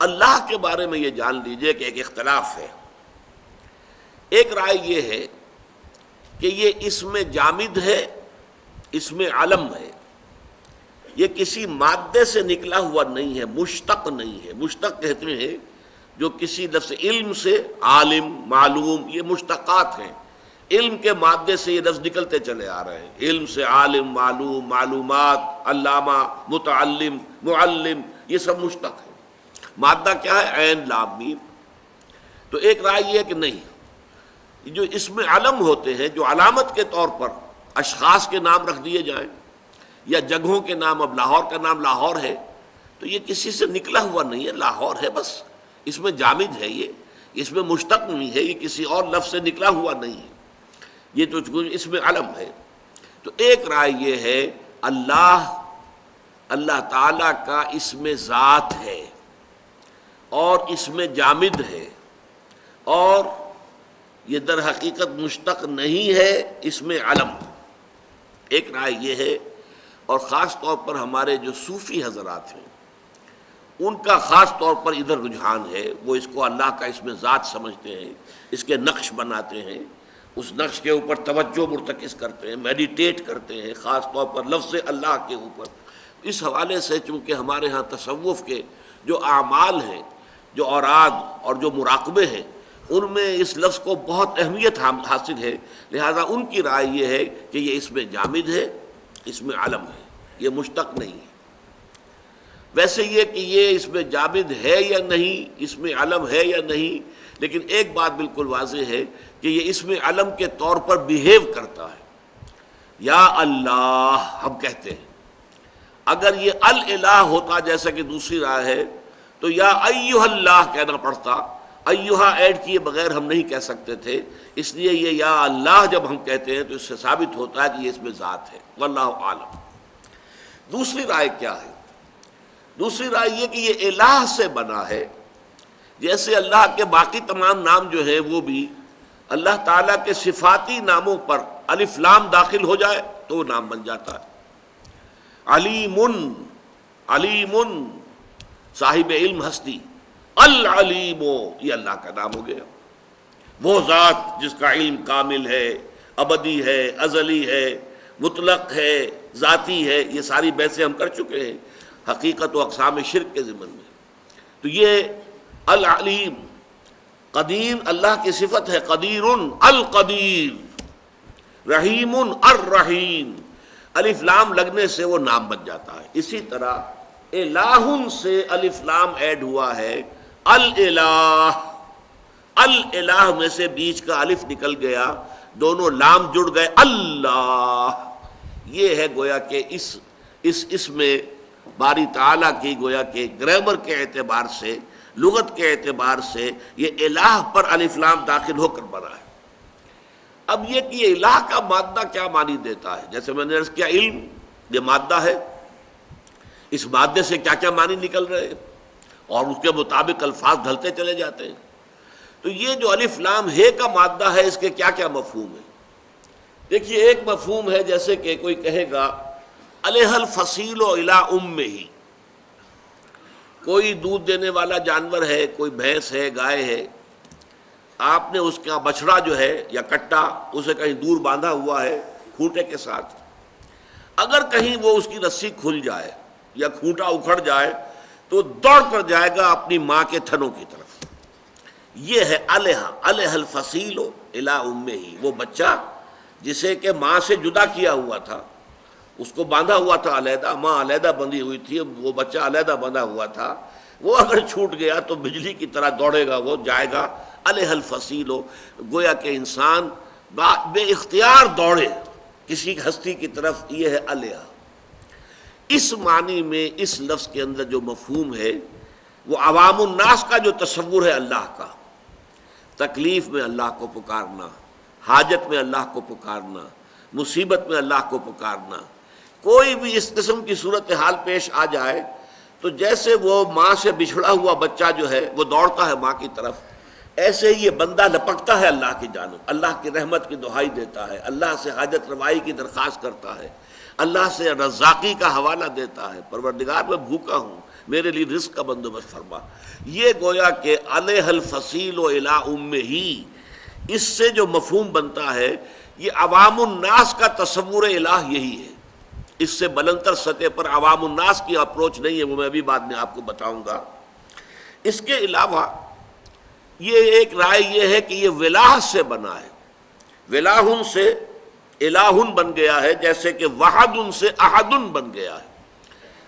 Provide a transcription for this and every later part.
اللہ کے بارے میں یہ جان لیجئے کہ ایک اختلاف ہے۔ ایک رائے یہ ہے کہ یہ اسم جامد ہے، اسم علم ہے، یہ کسی مادے سے نکلا ہوا نہیں ہے، مشتق نہیں ہے۔ مشتق کہتے ہیں جو کسی لفظ علم سے عالم، معلوم، یہ مشتقات ہیں۔ علم کے مادے سے یہ لفظ نکلتے چلے آ رہے ہیں، علم سے عالم، معلوم، معلومات، علامہ، متعلم، معلم، یہ سب مشتق ہے۔ مادہ کیا ہے؟ عین لام میم۔ تو ایک رائے یہ ہے کہ نہیں، جو اسم علم ہوتے ہیں، جو علامت کے طور پر اشخاص کے نام رکھ دیے جائیں یا جگہوں کے نام، اب لاہور کا نام لاہور ہے تو یہ کسی سے نکلا ہوا نہیں ہے، لاہور ہے بس، اس میں جامد ہے، یہ اس میں مشتق نہیں ہے، یہ کسی اور لفظ سے نکلا ہوا نہیں ہے، یہ تو اس میں علم ہے۔ تو ایک رائے یہ ہے اللہ تعالی کا اسم ذات ہے اور اسم جامد ہے، اور یہ در حقیقت مشتق نہیں ہے، اسم علم۔ ایک رائے یہ ہے، اور خاص طور پر ہمارے جو صوفی حضرات ہیں ان کا خاص طور پر ادھر رجحان ہے، وہ اس کو اللہ کا اسم ذات سمجھتے ہیں، اس کے نقش بناتے ہیں، اس نقش کے اوپر توجہ مرتکز کرتے ہیں، میڈیٹیٹ کرتے ہیں، خاص طور پر لفظ اللہ کے اوپر۔ اس حوالے سے چونکہ ہمارے ہاں تصوف کے جو اعمال ہیں، جو اوراد اور جو مراقبے ہیں، ان میں اس لفظ کو بہت اہمیت حاصل ہے، لہذا ان کی رائے یہ ہے کہ یہ اسم جامد ہے، اسم علم ہے، یہ مشتق نہیں ہے۔ ویسے یہ کہ یہ اسم جامد ہے یا نہیں، اسم علم ہے یا نہیں، لیکن ایک بات بالکل واضح ہے کہ یہ اسم علم کے طور پر بیہیو کرتا ہے۔ یا اللہ ہم کہتے ہیں، اگر یہ الالہ ہوتا جیسا کہ دوسری رائے ہے تو یا ایھا اللہ کہنا پڑتا، ایھا ایڈ کیے بغیر ہم نہیں کہہ سکتے تھے، اس لیے یہ یا اللہ جب ہم کہتے ہیں تو اس سے ثابت ہوتا ہے کہ یہ اس میں ذات ہے، واللہ عالم۔ دوسری رائے کیا ہے؟ دوسری رائے یہ کہ یہ الہ سے بنا ہے، جیسے اللہ کے باقی تمام نام جو ہیں وہ بھی اللہ تعالیٰ کے صفاتی ناموں پر الف لام داخل ہو جائے تو وہ نام بن جاتا ہے۔ علیم، علیم صاحب علم ہستی، العلیم یہ اللہ کا نام ہو گیا، وہ ذات جس کا علم کامل ہے، ابدی ہے، ازلی ہے، مطلق ہے، ذاتی ہے، یہ ساری بحثیں ہم کر چکے ہیں حقیقت و اقسام شرک کے ضمن میں۔ تو یہ العلیم، قدیر اللہ کی صفت ہے، قدیر القدیر، رحیم الرحیم، الف لام لگنے سے وہ نام بن جاتا ہے۔ اسی طرح الہ سے الف لام ایڈ ہوا ہے، الالہ، الالہ میں سے بیچ کا الف نکل گیا، دونوں لام جڑ گئے، اللہ۔ یہ ہے گویا کہ اس میں باری تعالیٰ کی گویا کہ گرامر کے اعتبار سے، لغت کے اعتبار سے یہ الہ پر الف لام داخل ہو کر بنا ہے۔ اب یہ کہ یہ الہ کا مادہ کیا معنی دیتا ہے، جیسے میں نے عرض کیا علم یہ مادہ ہے، اس مادے سے کیا کیا معنی نکل رہے ہیں اور اس کے مطابق الفاظ ڈھلتے چلے جاتے ہیں۔ تو یہ جو الف لام ہے کا مادہ ہے، اس کے کیا کیا مفہوم ہے؟ دیکھیے، ایک مفہوم ہے جیسے کہ کوئی کہے گا علیہ الفصیل الی امہ، کوئی دودھ دینے والا جانور ہے، کوئی بھینس ہے، گائے ہے، آپ نے اس کا بچھڑا جو ہے یا کٹا اسے کہیں دور باندھا ہوا ہے کھوٹے کے ساتھ، اگر کہیں وہ اس کی رسی کھل جائے یا کھوٹا اکھڑ جائے تو دوڑ کر جائے گا اپنی ماں کے تھنوں کی طرف۔ یہ ہے علیہ الفصیل الی امہ، وہ بچہ جسے کہ ماں سے جدا کیا ہوا تھا، اس کو باندھا ہوا تھا علیحدہ، ماں علیحدہ بندھی ہوئی تھی، وہ بچہ علیحدہ بندھا ہوا تھا، وہ اگر چھوٹ گیا تو بجلی کی طرح دوڑے گا، وہ جائے گا علیہ الفصیل، گویا کہ انسان بے اختیار دوڑے کسی ہستی کی طرف، یہ ہے علیہ۔ اس معنی میں اس لفظ کے اندر جو مفہوم ہے وہ عوام الناس کا جو تصور ہے اللہ کا، تکلیف میں اللہ کو پکارنا، حاجت میں اللہ کو پکارنا، مصیبت میں اللہ کو پکارنا، کوئی بھی اس قسم کی صورتحال پیش آ جائے تو جیسے وہ ماں سے بچھڑا ہوا بچہ جو ہے وہ دوڑتا ہے ماں کی طرف، ایسے ہی یہ بندہ لپکتا ہے اللہ کی جانب، اللہ کی رحمت کی دعائی دیتا ہے، اللہ سے حاجت روائی کی درخواست کرتا ہے، اللہ سے رزاقی کا حوالہ دیتا ہے، پروردگار میں بھوکا ہوں، میرے لیے رزق کا بندوبست فرما. یہ گویا کہ علیہ الفصیل و الی امہ، اس سے جو مفہوم بنتا ہے یہ عوام الناس کا تصور الہ یہی ہے. اس سے بلندتر سطح پر عوام الناس کی اپروچ نہیں ہے، وہ میں بھی بعد میں آپ کو بتاؤں گا. اس کے علاوہ یہ ایک رائے یہ ہے کہ یہ ولاہ سے بنا ہے، ولاہن سے الہن بن گیا ہے، جیسے کہ وحدن سے احدن بن گیا ہے.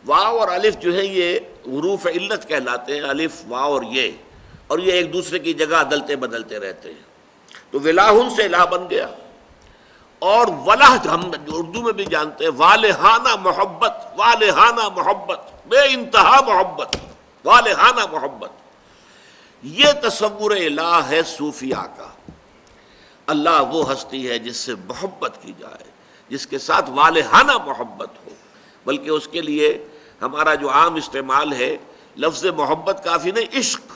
واو اور الف جو ہے یہ حروف علت کہلاتے ہیں، الف واو اور یہ ایک دوسرے کی جگہ عدلتے بدلتے رہتے ہیں. تو ولاہن سے الہ بن گیا. اور ولہ ہم اردو میں بھی جانتے ہیں، والہانہ محبت، والہانہ محبت، بے انتہا محبت، والہانہ محبت. یہ تصور الہ ہے صوفیاء کا. اللہ وہ ہستی ہے جس سے محبت کی جائے، جس کے ساتھ والہانہ محبت ہو. بلکہ اس کے لیے ہمارا جو عام استعمال ہے لفظ محبت کافی نہیں، عشق.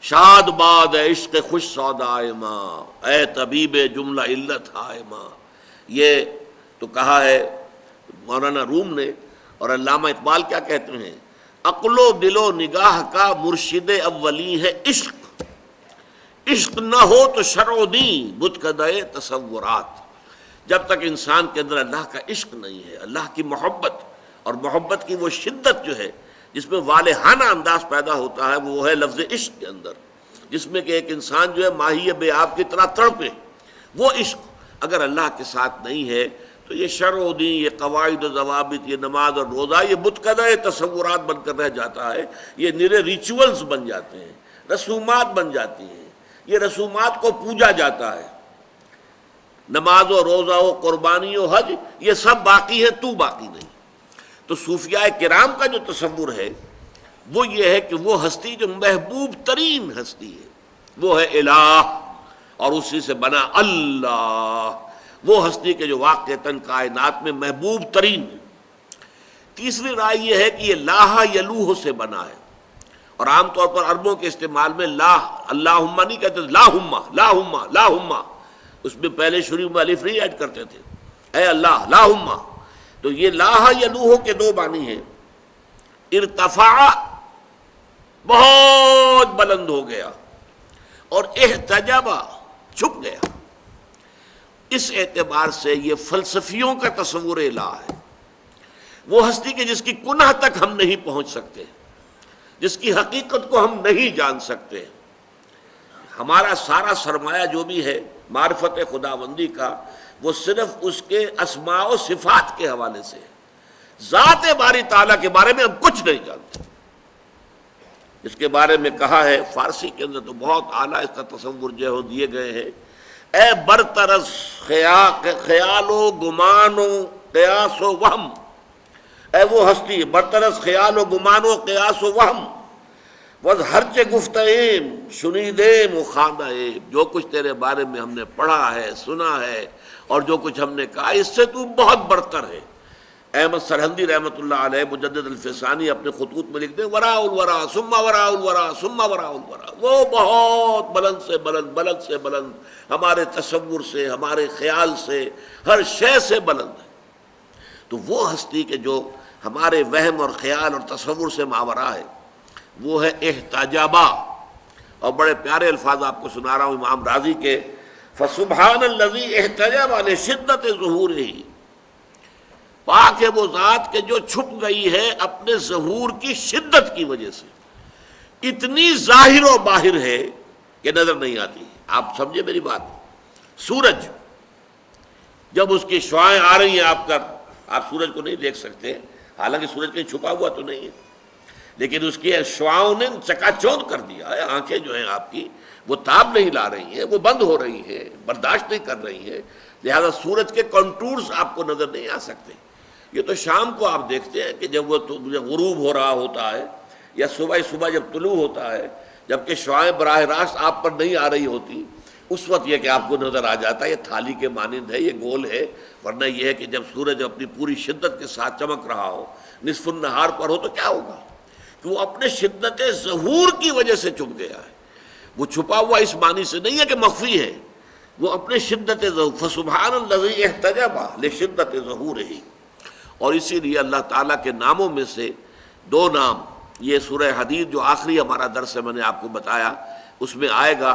شاد باد اے عشق خوش سودائے ماں، اے طبیب جملہ علت ہائے ماں. یہ تو کہا ہے مولانا روم نے. اور علامہ اقبال کیا کہتے ہیں؟ عقل و دل و نگاہ کا مرشد اولی ہے عشق، عشق نہ ہو تو شرع و دین بتکدہ تصورات. جب تک انسان کے اندر اللہ کا عشق نہیں ہے، اللہ کی محبت، اور محبت کی وہ شدت جو ہے جس میں والہانہ انداز پیدا ہوتا ہے، وہ ہے لفظ عشق کے اندر، جس میں کہ ایک انسان جو ہے ماہی بے آب کی طرح تڑپے. وہ عشق اگر اللہ کے ساتھ نہیں ہے تو یہ شرع و دین، یہ قواعد و ضوابط، یہ نماز اور روزہ، یہ بتکدہ تصورات بن کر رہ جاتا ہے. یہ نرے ریچولز بن جاتے ہیں، رسومات بن جاتی ہیں. یہ رسومات کو پوجا جاتا ہے. نماز و روزہ و قربانی و حج یہ سب باقی ہے، تو باقی نہیں. تو صوفیاء کرام کا جو تصور ہے وہ یہ ہے کہ وہ ہستی جو محبوب ترین ہستی ہے وہ ہے الہ، اور اسی سے بنا اللہ، وہ ہستی کے جو واقعتاً کائنات میں محبوب ترین ہے. تیسری رائے یہ ہے کہ یہ لاہ یلوہ سے بنا ہے. اور عام طور پر عربوں کے استعمال میں اللہم نہیں کہتے، لاہم، لاہم، لاہم. اس میں پہلے شروع میں الف نہیں ایڈ کرتے تھے، اے اللہ لاہم. تو یہ لاہ یلوہ کے دو معنی ہیں. ارتفع بہت بلند ہو گیا، اور احتجب چھپ گیا. اس اعتبار سے یہ فلسفیوں کا تصور الہ ہے. وہ ہستی کہ جس کی کنہ تک ہم نہیں پہنچ سکتے، جس کی حقیقت کو ہم نہیں جان سکتے. ہمارا سارا سرمایہ جو بھی ہے معرفت خداوندی کا، وہ صرف اس کے اسماء و صفات کے حوالے سے ہے. ذات باری تعالیٰ کے بارے میں ہم کچھ نہیں جانتے. اس کے بارے میں کہا ہے فارسی کے اندر تو بہت اعلیٰ اس کا تصور جو دیے گئے ہیں. اے برطرز خیال و گمان و قیاس و وہم، اے وہ ہستی برطرز خیال و گمان و قیاس و وہم، وز ہرچ گفتیم شنیدیم و خواندیم. جو کچھ تیرے بارے میں ہم نے پڑھا ہے، سنا ہے، اور جو کچھ ہم نے کہا، اس سے تو بہت برتر ہے. احمد سرہندی رحمۃ اللہ علیہ مجدد الفسانی اپنے خطوط میں لکھ دیں، وراء الورا ثم وراء الورا ثم وراء الورا. وہ بہت بلند سے بلند، بلند سے بلند، ہمارے تصور سے، ہمارے خیال سے، ہر شے سے بلند ہے. تو وہ ہستی کے جو ہمارے وہم اور خیال اور تصور سے ماورا ہے وہ ہے احتجابا. اور بڑے پیارے الفاظ آپ کو سنا رہا ہوں امام راضی کے، فسبحان الذی احتجب لشدت ظہورہ. پاک ہے وہ ذات کے جو چھپ گئی ہے اپنے ظہور کی شدت کی وجہ سے. اتنی ظاہر و باہر ہے کہ نظر نہیں آتی. آپ سمجھے میری بات؟ سورج جب اس کی شعاعیں آ رہی ہیں آپ سورج کو نہیں دیکھ سکتے، حالانکہ سورج کہیں چھپا ہوا تو نہیں ہے، لیکن اس کی شعاؤں نے چکا چوند کر دیا ہے. آنکھیں جو ہیں آپ کی وہ تاب نہیں لا رہی ہیں، وہ بند ہو رہی ہیں، برداشت نہیں کر رہی ہیں. لہذا سورج کے کنٹورز آپ کو نظر نہیں آ سکتے. یہ تو شام کو آپ دیکھتے ہیں کہ جب وہ غروب ہو رہا ہوتا ہے، یا صبح جب طلوع ہوتا ہے، جبکہ شعاعیں براہ راست آپ پر نہیں آ رہی ہوتی، اس وقت یہ کہ آپ کو نظر آ جاتا ہے یہ تھالی کے مانند ہے، یہ گول ہے. ورنہ یہ ہے کہ جب سورج اپنی پوری شدت کے ساتھ چمک رہا ہو، نصف النہار پر ہو، تو کیا ہوگا کہ وہ اپنے شدت ظہور کی وجہ سے چھپ گیا ہے. وہ چھپا ہوا اس معنی سے نہیں ہے کہ مخفی ہے، وہ اپنے شدت ظہور. فسبحان الذی احتجب لشدت ظہورہ. اور اسی لیے اللہ تعالیٰ کے ناموں میں سے دو نام، یہ سورہ حدید جو آخری ہمارا درس ہے میں نے آپ کو بتایا، اس میں آئے گا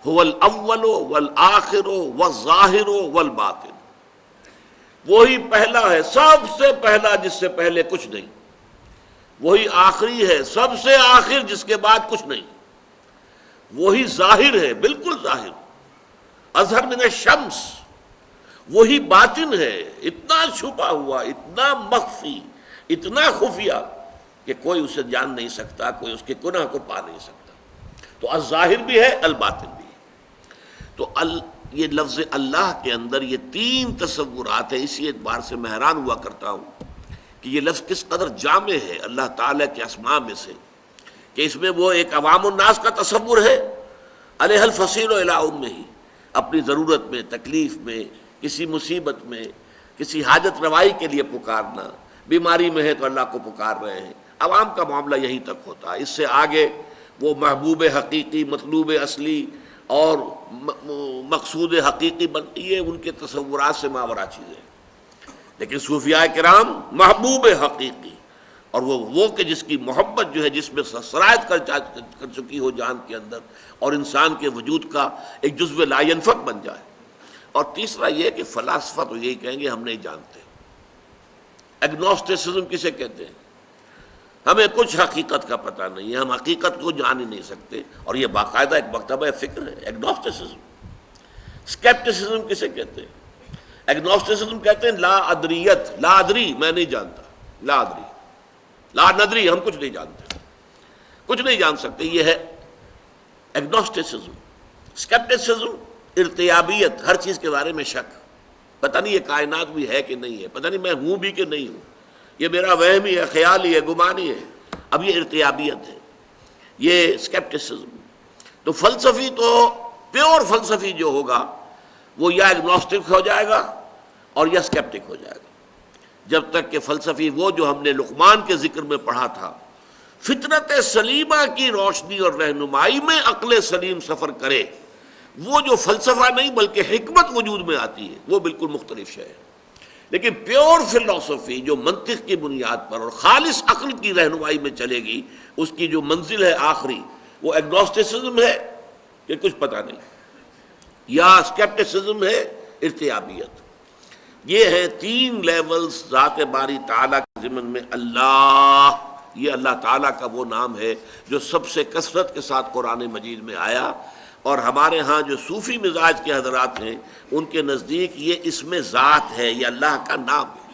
هو الاول والآخر والظاہر والباطن، وہی پہلا ہے، سب سے پہلا جس سے پہلے کچھ نہیں، وہی آخری ہے، سب سے آخر جس کے بعد کچھ نہیں، وہی ظاہر ہے، بالکل ظاہر، اظہر من الشمس، وہی باطن ہے، اتنا چھپا ہوا، اتنا مخفی، اتنا خفیہ کہ کوئی اسے جان نہیں سکتا، کوئی اس کے گناہ کو پا نہیں سکتا۔ تو الظاہر بھی ہے، الباطن بھی ہے۔ تو یہ لفظ اللہ کے اندر یہ تین تصورات ہیں، اسی اعتبار سے میں حیران ہوا کرتا ہوں کہ یہ لفظ کس قدر جامع ہے اللہ تعالیٰ کے اسماء میں سے، کہ اس میں وہ ایک عوام الناس کا تصور ہے، علیہ الفصیل الی امہ، اپنی ضرورت میں، تکلیف میں، کسی مصیبت میں، کسی حاجت روائی کے لیے پکارنا، بیماری میں ہے تو اللہ کو پکار رہے ہیں، عوام کا معاملہ یہیں تک ہوتا ہے۔ اس سے آگے وہ محبوب حقیقی، مطلوب اصلی اور مقصود حقیقی یہ ان کے تصورات سے ماورا چیزیں، لیکن صوفیاء کرام محبوب حقیقی، اور وہ کہ جس کی محبت جو ہے، جس میں سرایت کر چکی ہو جان کے اندر، اور انسان کے وجود کا ایک جزو لا ینفک بن جائے۔ اور تیسرا یہ کہ فلاسفہ تو یہی کہیں گے ہم نہیں جانتے، ایگنوسٹسزم کسے کہتے ہیں، ہمیں کچھ حقیقت کا پتہ نہیں ہے، ہم حقیقت کو جان ہی نہیں سکتے، اور یہ باقاعدہ ایک مکتبہ فکر ہے ایگنوسٹسزم۔ اسکیپٹسزم کسے کہتے ہیں؟ ایگنوسٹسزم کہتے ہیں لا ادریت، لا ادری، میں نہیں جانتا، لا ادری، لا ندری، ہم کچھ نہیں جانتے، کچھ نہیں جان سکتے، یہ ہے ایگنوسٹسزم۔ اسکیپٹسزم ارتیابیت، ہر چیز کے بارے میں شک، پتہ نہیں یہ کائنات بھی ہے کہ نہیں ہے، پتہ نہیں میں ہوں بھی کہ نہیں ہوں، یہ میرا وہم ہی ہے، خیال ہی ہے، گمانی ہے، اب یہ ارتیابیت ہے، یہ اسکیپٹسزم۔ تو فلسفی تو پیور فلسفی جو ہوگا وہ یا ایگنوسٹک ہو جائے گا اور یا اسکیپٹک ہو جائے گا، جب تک کہ فلسفی وہ جو ہم نے لقمان کے ذکر میں پڑھا تھا، فطرت سلیمہ کی روشنی اور رہنمائی میں عقل سلیم سفر کرے، وہ جو فلسفہ نہیں بلکہ حکمت وجود میں آتی ہے، وہ بالکل مختلف شے ہے۔ لیکن پیور فلسفی جو منطق کی بنیاد پر اور خالص عقل کی رہنمائی میں چلے گی، اس کی جو منزل ہے آخری، وہ ایگنوسٹسزم ہے کہ کچھ پتہ نہیں، یا اسکیپٹسزم ہے، ارتیابیت۔ یہ ہے تین لیولز ذات باری تعالیٰ کے ضمن میں اللہ۔ یہ اللہ تعالیٰ کا وہ نام ہے جو سب سے کثرت کے ساتھ قرآن مجید میں آیا، اور ہمارے ہاں جو صوفی مزاج کے حضرات ہیں ان کے نزدیک یہ اسم ذات ہے، یہ اللہ کا نام ہے۔